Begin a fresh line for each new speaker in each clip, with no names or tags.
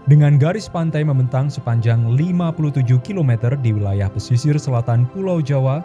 Dengan garis pantai membentang sepanjang 57 km di wilayah pesisir selatan Pulau Jawa,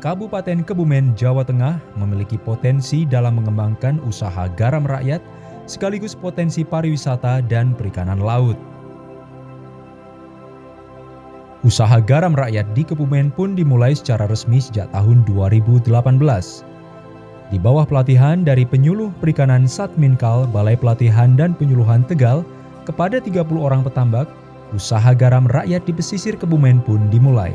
Kabupaten Kebumen, Jawa Tengah memiliki potensi dalam mengembangkan usaha garam rakyat sekaligus potensi pariwisata dan perikanan laut. Usaha garam rakyat di Kebumen pun dimulai secara resmi sejak tahun 2018. Di bawah pelatihan dari penyuluh perikanan Satminkal Balai Pelatihan dan Penyuluhan Tegal, kepada 30 orang petambak, usaha garam rakyat di pesisir Kebumen pun dimulai.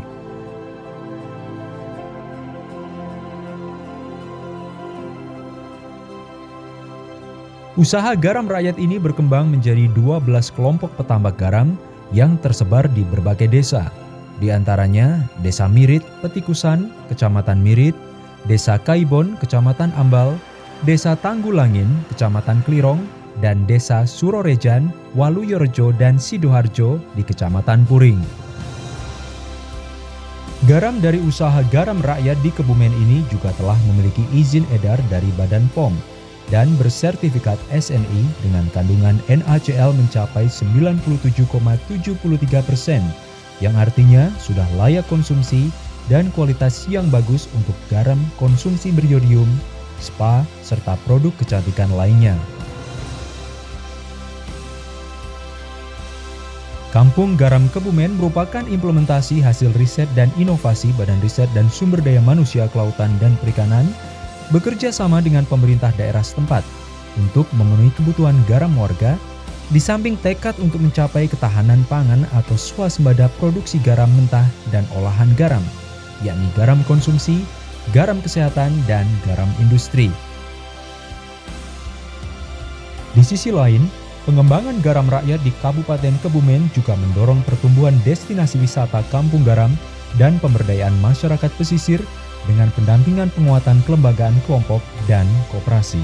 Usaha garam rakyat ini berkembang menjadi 12 kelompok petambak garam yang tersebar di berbagai desa. Di antaranya Desa Mirit, Petikusan, Kecamatan Mirit, Desa Kaibon, Kecamatan Ambal, Desa Tanggulangin, Kecamatan Klirong, dan Desa Surorejan, Waluyorjo, dan Sidoarjo di Kecamatan Puring. Garam dari usaha garam rakyat di Kebumen ini juga telah memiliki izin edar dari Badan POM dan bersertifikat SNI dengan kandungan NaCl mencapai 97,73%, yang artinya sudah layak konsumsi dan kualitas yang bagus untuk garam konsumsi beriodium, spa, serta produk kecantikan lainnya. Kampung Garam Kebumen merupakan implementasi hasil riset dan inovasi Badan Riset dan Sumber Daya Manusia Kelautan dan Perikanan bekerja sama dengan pemerintah daerah setempat untuk memenuhi kebutuhan garam warga, di samping tekad untuk mencapai ketahanan pangan atau swasembada produksi garam mentah dan olahan garam, yakni garam konsumsi, garam kesehatan, dan garam industri. Di sisi lain, pengembangan garam rakyat di Kabupaten Kebumen juga mendorong pertumbuhan destinasi wisata kampung garam dan pemberdayaan masyarakat pesisir dengan pendampingan penguatan kelembagaan kelompok dan koperasi.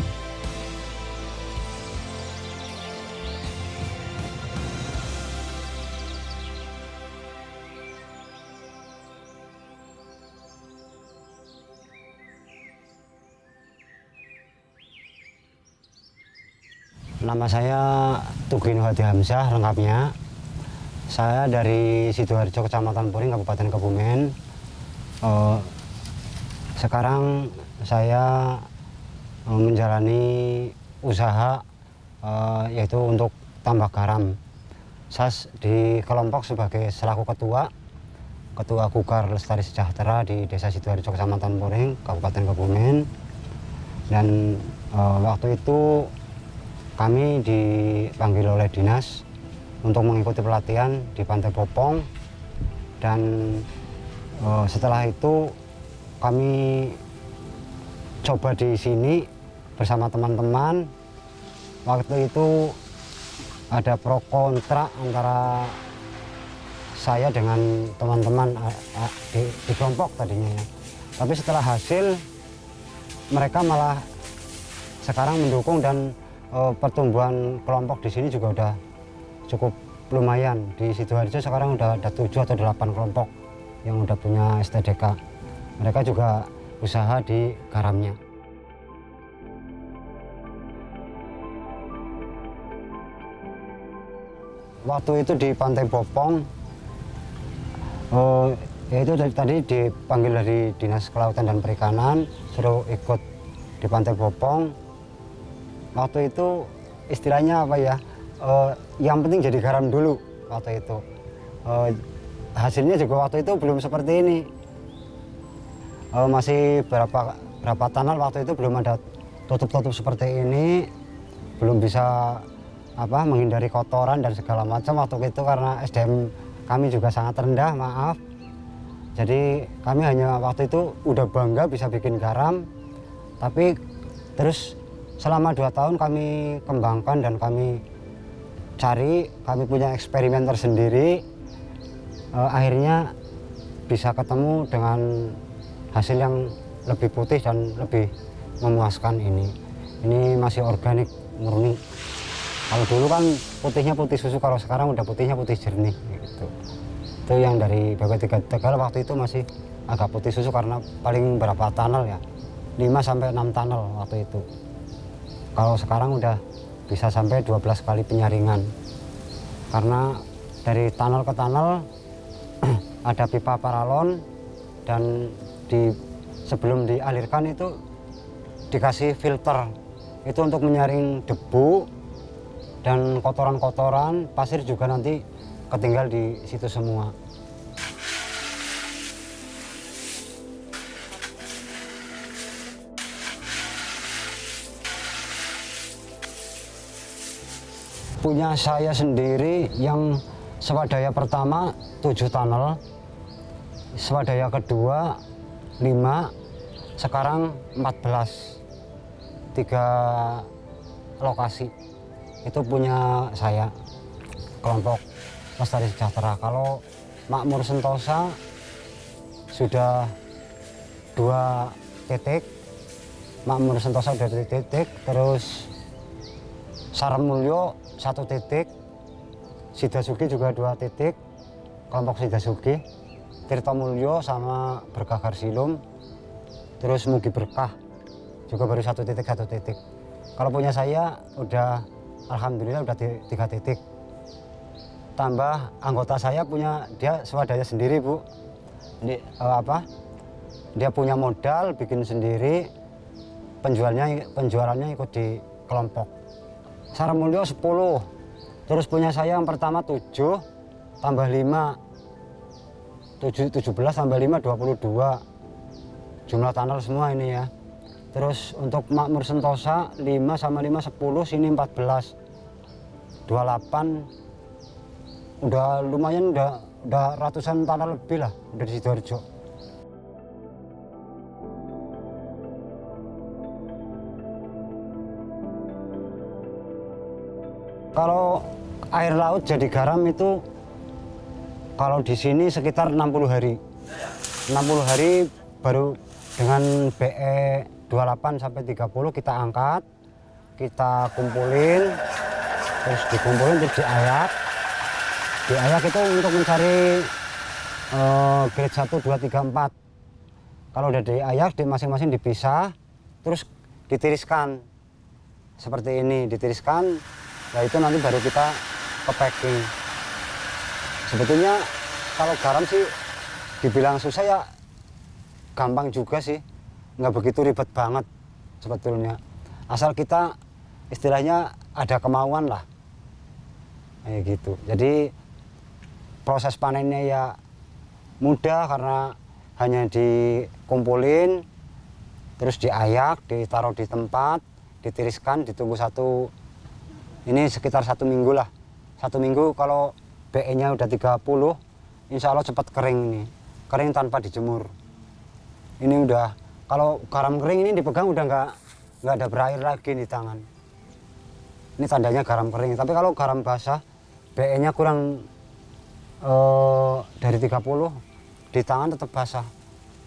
Nama saya Tugino Hadi Hamzah, lengkapnya. Saya dari Sidoarjo, Kecamatan Puring, Kabupaten Kebumen. Sekarang saya menjalani usaha yaitu untuk tambak garam. Saya di kelompok sebagai selaku Ketua Gugar Lestari Sejahtera di Desa Sidoarjo, Kecamatan Puring, Kabupaten Kebumen. Dan waktu itu kami dipanggil oleh dinas untuk mengikuti pelatihan di Pantai Bopong, dan setelah itu kami coba di sini bersama teman-teman. Waktu itu ada pro kontra antara saya dengan teman-teman di kelompok tadinya ya. Tapi setelah hasil, mereka malah sekarang mendukung, dan pertumbuhan kelompok di sini juga udah cukup lumayan. Di Sidoarjo sekarang udah ada 7 atau 8 kelompok yang udah punya STDK. Mereka juga usaha di garamnya. Waktu itu di Pantai Bopong, yaitu tadi dipanggil dari Dinas Kelautan dan Perikanan, suruh ikut di Pantai Bopong. Waktu itu istilahnya apa ya, yang penting jadi garam dulu waktu itu. Hasilnya juga waktu itu belum seperti ini. Masih berapa tanal waktu itu belum ada tutup-tutup seperti ini, belum bisa menghindari kotoran dan segala macam waktu itu, karena SDM kami juga sangat rendah, maaf. Jadi kami hanya waktu itu udah bangga bisa bikin garam, tapi terus selama 2 tahun kami kembangkan dan kami kami punya eksperimen tersendiri. Akhirnya bisa ketemu dengan hasil yang lebih putih dan lebih memuaskan ini. Ini masih organik, murni. Kalau dulu kan putihnya putih susu, kalau sekarang udah putihnya putih jernih gitu. Itu yang dari BP3 Tegal waktu itu masih agak putih susu karena paling berapa tunnel ya, 5-6 tunnel waktu itu. Kalau sekarang udah bisa sampai 12 kali penyaringan. karena dari tunnel ke tunnel ada pipa paralon dan sebelum dialirkan itu dikasih filter itu untuk menyaring debu dan kotoran-kotoran, pasir juga nanti ketinggal di situ semua. Punya saya sendiri yang swadaya pertama 7 tunnel, swadaya kedua 5, sekarang 14, 3 lokasi. Itu punya saya, kelompok Lestari Sejahtera. Kalau Makmur Sentosa sudah 2 titik, Makmur Sentosa sudah 2 titik, terus Saramulyo 1 titik, Sidasugi juga 2 titik, kelompok Sidasugi, Tirtomulyo sama Berkah Garsilum, terus Mugi Berkah juga baru 1 titik, 1 titik. Kalau punya saya udah alhamdulillah udah 3 titik. Tambah anggota saya punya dia swadaya sendiri, Bu. Dia punya modal bikin sendiri, penjualannya ikut di kelompok. Saramulyo 10, terus punya saya yang pertama 7 tambah 5, 17 tambah 5 22, jumlah tunnel semua ini ya. Terus untuk Makmur Sentosa 5 sama 5 10, sini 14, 28, udah lumayan, udah ratusan tunnel lebih lah udah di Sidoarjo. Kalau air laut jadi garam itu kalau di sini sekitar 60 hari. 60 hari baru dengan BE 28 sampai 30 kita angkat, kita kumpulin, terus dikumpulin terus diayak. Diayak itu untuk mencari grade 1, 2, 3, 4. Kalau udah diayak, di masing-masing dipisah, terus ditiriskan. Seperti ini, ditiriskan. Nah itu nanti baru kita ke packing. Sebetulnya kalau garam sih dibilang susah ya gampang juga sih, nggak begitu ribet banget sebetulnya. Asal kita istilahnya ada kemauan lah, kayak gitu. Jadi proses panennya ya mudah karena hanya dikumpulin, terus diayak, ditaruh di tempat, ditiriskan, ditunggu ini sekitar 1 minggu lah. 1 minggu kalau BE-nya udah 30, insya Allah cepat kering nih. Kering tanpa dijemur. Ini udah, kalau garam kering ini dipegang udah nggak ada berair lagi di tangan. Ini tandanya garam kering. Tapi kalau garam basah, BE-nya kurang dari 30, di tangan tetap basah.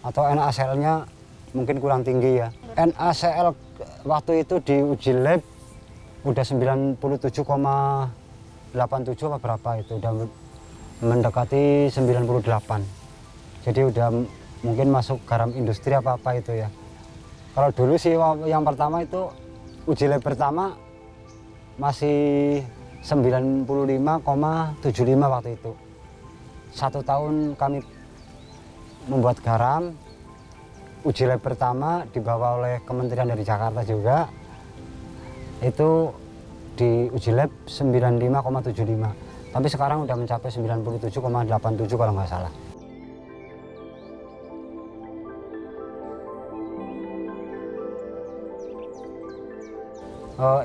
Atau NaCl-nya mungkin kurang tinggi ya. NaCl waktu itu di uji lab udah 97,87 apa berapa itu, udah mendekati 98. Jadi udah mungkin masuk garam industri apa itu ya. Kalau dulu sih yang pertama itu uji lab pertama masih 95,75 waktu itu. 1 tahun kami membuat garam, uji lab pertama dibawa oleh Kementerian dari Jakarta juga. Itu di uji lab 95,75, tapi sekarang udah mencapai 97,87 kalau nggak salah.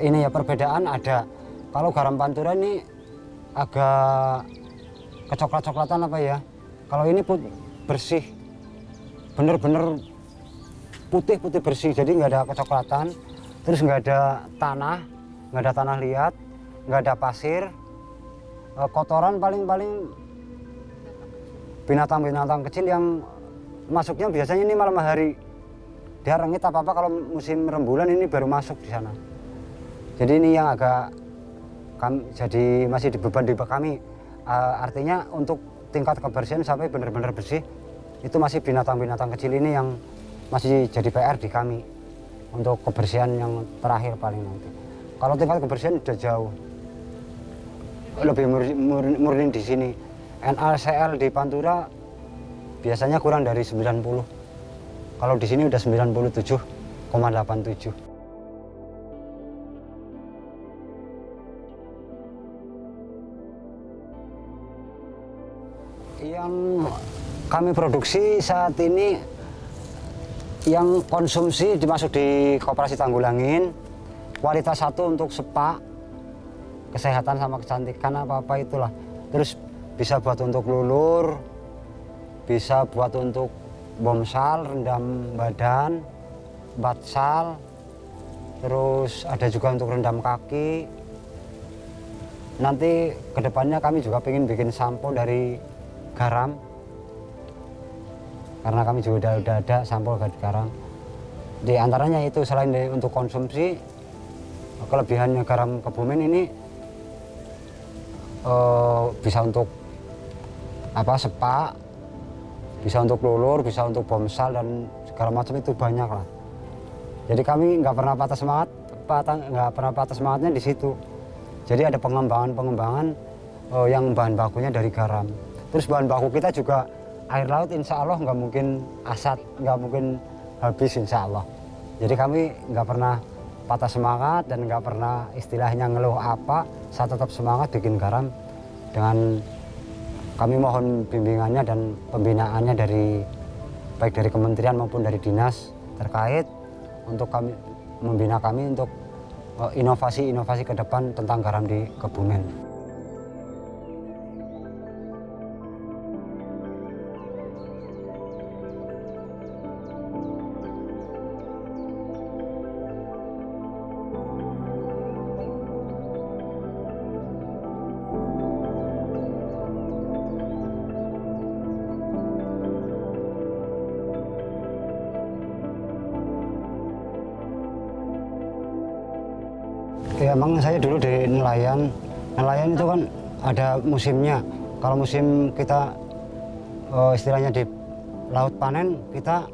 Ini ya perbedaan ada. Kalau garam Pantura ini agak kecoklat-coklatan apa ya. Kalau ini bersih, bener-bener putih-putih bersih, jadi nggak ada kecoklatan. Terus nggak ada tanah liat, nggak ada pasir, kotoran paling-paling binatang-binatang kecil yang masuknya biasanya ini malam hari. Dia rengit apa-apa kalau musim rembulan ini baru masuk di sana. Jadi ini yang agak jadi masih beban di kami. Artinya untuk tingkat kebersihan sampai benar-benar bersih, itu masih binatang-binatang kecil ini yang masih jadi PR di kami. Untuk kebersihan yang terakhir paling nanti. Kalau tingkat kebersihan udah jauh. lebih murni di sini. NaCl di Pantura biasanya kurang dari 90. Kalau di sini udah 97,87. Yang kami produksi saat ini, yang konsumsi dimasuk di Koperasi Tanggulangin, kualitas 1 untuk spa, kesehatan sama kecantikan apa-apa itulah. Terus bisa buat untuk lulur, bisa buat untuk bomsal, rendam badan, batsal, terus ada juga untuk rendam kaki. Nanti kedepannya kami juga pengen bikin sampo dari garam, karena kami juga udah ada sampo garam. Di antaranya itu, selain untuk konsumsi, kelebihannya garam Kebumen ini bisa untuk spa, bisa untuk lulur, bisa untuk bomsal dan segala macam, itu banyak lah. Jadi kami nggak pernah patah semangatnya di situ. Jadi ada pengembangan yang bahan bakunya dari garam. Terus bahan baku kita juga air laut, insya Allah nggak mungkin asat, nggak mungkin habis insya Allah. Jadi kami nggak pernah patah semangat dan nggak pernah istilahnya ngeluh apa. Saya tetap semangat bikin garam. Dengan kami mohon bimbingannya dan pembinaannya baik dari kementerian maupun dari dinas terkait untuk kami membina kami untuk inovasi-inovasi ke depan tentang garam di Kebumen. Ya, emang saya dulu di nelayan. Nelayan itu kan ada musimnya. Kalau musim kita istilahnya di laut panen, kita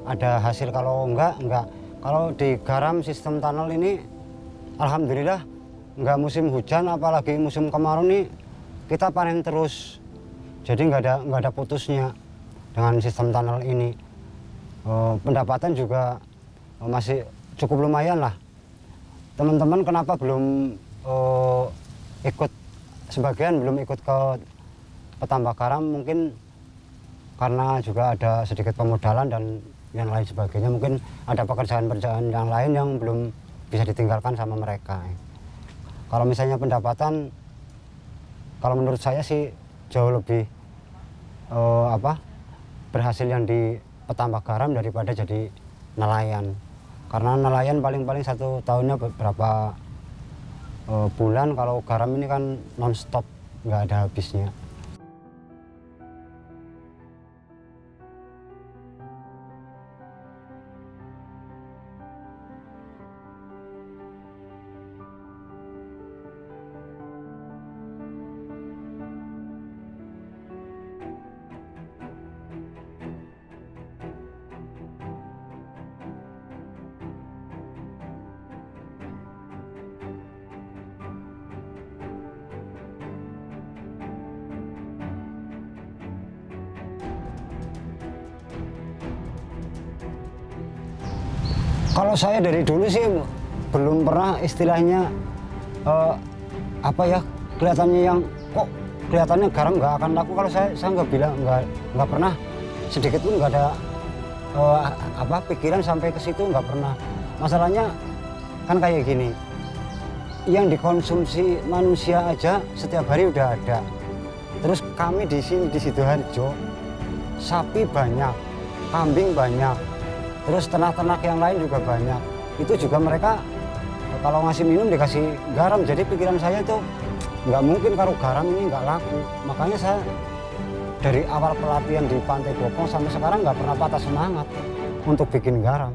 ada hasil. Kalau enggak. Kalau di garam sistem tunnel ini, alhamdulillah enggak musim hujan, apalagi musim kemarau nih kita panen terus. Jadi enggak ada putusnya dengan sistem tunnel ini. Pendapatan juga masih cukup lumayan lah. Teman-teman kenapa belum sebagian belum ikut ke petambak garam, mungkin karena juga ada sedikit pemodalan dan yang lain sebagainya. Mungkin ada pekerjaan-pekerjaan yang lain yang belum bisa ditinggalkan sama mereka. Kalau misalnya pendapatan, kalau menurut saya sih jauh lebih berhasil yang di petambak garam daripada jadi nelayan. Karena nelayan paling-paling 1 tahunnya beberapa bulan, kalau garam ini kan non-stop, nggak ada habisnya. Kalau saya dari dulu sih belum pernah istilahnya kelihatannya yang kok kelihatannya garam nggak akan laku. Kalau saya nggak bilang, nggak pernah, sedikit pun nggak ada pikiran sampai ke situ, nggak pernah. Masalahnya kan kayak gini, yang dikonsumsi manusia aja setiap hari udah ada. Terus kami di sini di Sidoarjo, sapi banyak, kambing banyak. Terus ternak-ternak yang lain juga banyak. Itu juga mereka kalau ngasih minum dikasih garam. Jadi pikiran saya itu nggak mungkin kalau garam ini nggak laku. Makanya saya dari awal pelatihan di Pantai Bopong sampai sekarang nggak pernah patah semangat untuk bikin garam.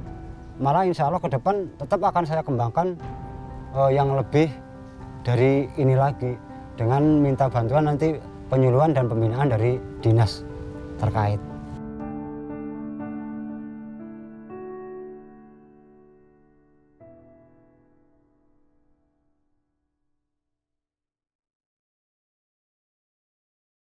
Malah insya Allah ke depan tetap akan saya kembangkan yang lebih dari ini lagi. Dengan minta bantuan nanti penyuluhan dan pembinaan dari dinas terkait.